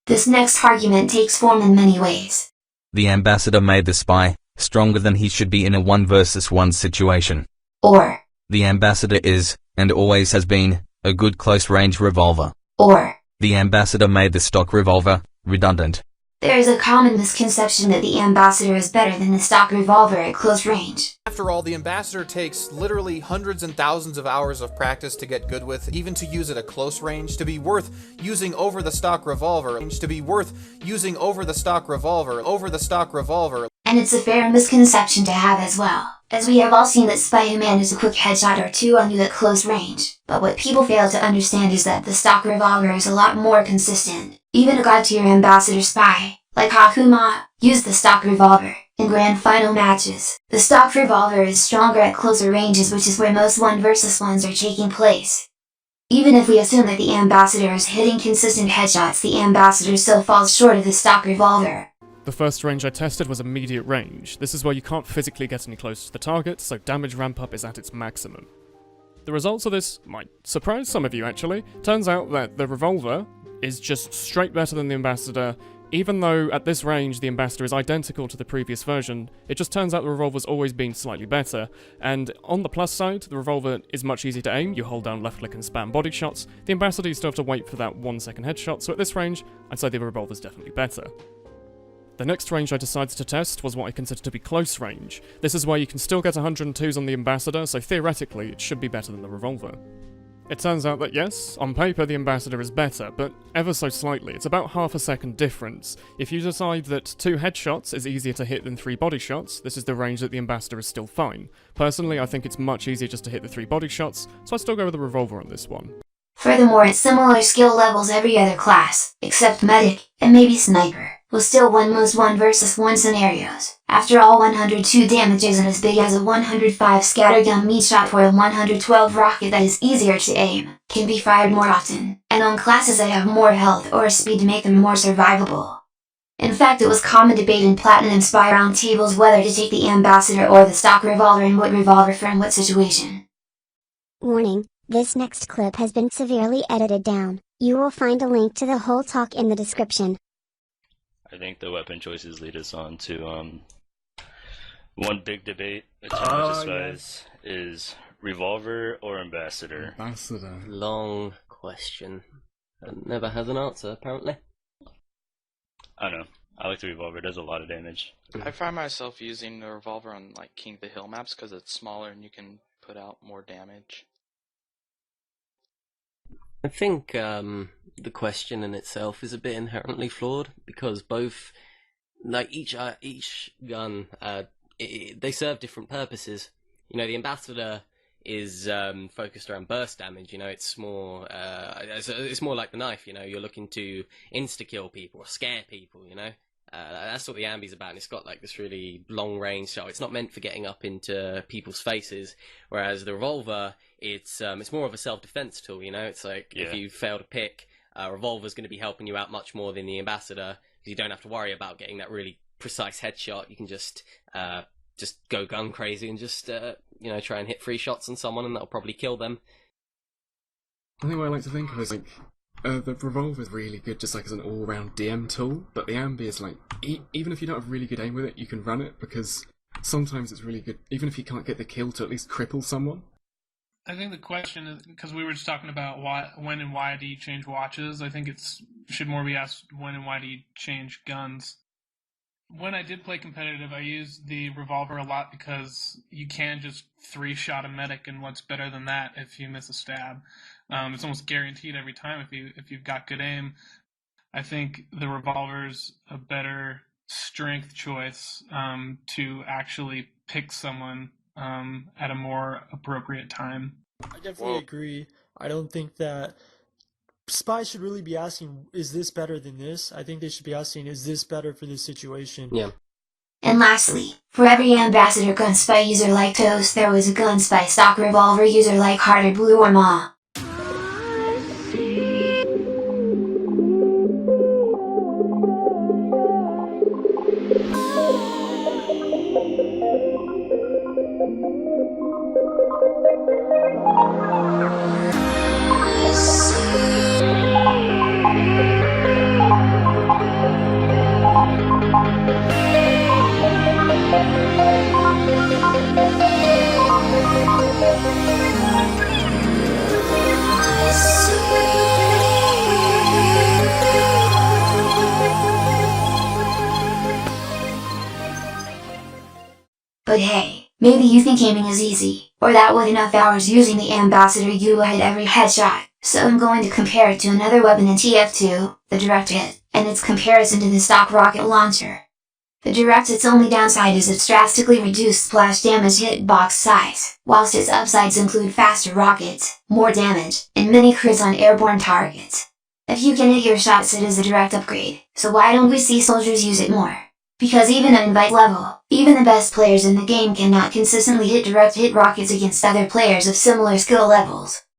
This next argument takes form in many ways. The ambassador made the spy stronger than he should be in a 1 versus 1 situation. Or, the ambassador is, and always has been, a good close-range revolver. Or, the ambassador made the stock revolver redundant. There is a common misconception that the ambassador is better than the stock revolver at close range. After all, the ambassador takes literally hundreds and thousands of hours of practice to get good with, even to use at a close range, to be worth using over the stock revolver, and it's a fair misconception to have as well, as we have all seen that Spy who manages a quick headshot or two on you at close range. But what people fail to understand is that the stock revolver is a lot more consistent. Even a god-tier ambassador spy, like Acooma, used the stock revolver in grand final matches. The stock revolver is stronger at closer ranges, which is where most 1 versus 1s are taking place. Even if we assume that the ambassador is hitting consistent headshots, the ambassador still falls short of the stock revolver. The first range I tested was immediate range. This is where you can't physically get any closer to the target, so damage ramp up is at its maximum. The results of this might surprise some of you actually. Turns out that the revolver is just straight better than the ambassador. Even though at this range the ambassador is identical to the previous version, it just turns out the revolver's always been slightly better. And on the plus side, the revolver is much easier to aim. You hold down left click and spam body shots. The ambassador, you still have to wait for that 1 second headshot, so at this range, I'd say the revolver's definitely better. The next range I decided to test was what I consider to be close range. This is where you can still get 102s on the ambassador, so theoretically it should be better than the revolver. It turns out that yes, on paper the ambassador is better, but ever so slightly. It's about half a second difference. If you decide that 2 headshots is easier to hit than 3 body shots, this is the range that the ambassador is still fine. Personally, I think it's much easier just to hit the 3 body shots, so I still go with the revolver on this one. Furthermore, at similar skill levels, every other class, except medic, and maybe sniper, will still win most 1 versus 1 scenarios. After all, 102 damage isn't as big as a 105 scattergun meat shot, or a 112 rocket that is easier to aim, can be fired more often, and on classes that have more health or speed to make them more survivable. In fact, it was common debate in Platinum Spy round tables whether to take the ambassador or the stock revolver, and what revolver for in what situation. Warning, this next clip has been severely edited down. You will find a link to the whole talk in the description. I think the weapon choices lead us on to one big debate between Spies is revolver or ambassador. Ambassador. Long question. That never has an answer, apparently. I don't know. I like the revolver. It does a lot of damage. I find myself using the revolver on like King of the Hill maps because it's smaller and you can put out more damage. I think the question in itself is a bit inherently flawed because both, like each gun, they serve different purposes. You know, the ambassador is focused around burst damage. You know, it's more like the knife. You know, you're looking to insta kill people or scare people. You know, that's what the ambi's about. And it's got like this really long range shot. It's not meant for getting up into people's faces. Whereas the revolver, it's more of a self-defense tool. You know, it's like if you fail to pick, revolver's going to be helping you out much more than the ambassador because you don't have to worry about getting that really precise headshot. You can just go gun crazy and just try and hit 3 shots on someone, and that'll probably kill them. I think what I like to think of is like the revolver is really good just like as an all-round DM tool, but the ambi is like even if you don't have really good aim with it, you can run it because sometimes it's really good even if you can't get the kill to at least cripple someone. I think the question is, because we were just talking about when and why do you change watches, I think should more be asked when and why do you change guns. When I did play competitive, I used the revolver a lot because you can just 3-shot a medic, and what's better than that if you miss a stab? It's almost guaranteed every time if you've got good aim. I think the revolver's a better strength choice to actually pick someone at a more appropriate time. I definitely agree. I don't think that Spies should really be asking, is this better than this? I think they should be asking, is this better for this situation? Yeah. And lastly, for every ambassador gun spy user like Toast, there was a gun spy stock revolver user like H.A.R.D or Bloo or Ma. But hey, maybe you think aiming is easy, or that with enough hours using the Ambassador you will hit every headshot, so I'm going to compare it to another weapon in TF2, the direct hit, and its comparison to the stock rocket launcher. The direct hit's only downside is its drastically reduced splash damage hitbox size, whilst its upsides include faster rockets, more damage, and many crits on airborne targets. If you can hit your shots, it is a direct upgrade, so why don't we see soldiers use it more? Because even at invite level, even the best players in the game cannot consistently hit direct hit rockets against other players of similar skill levels.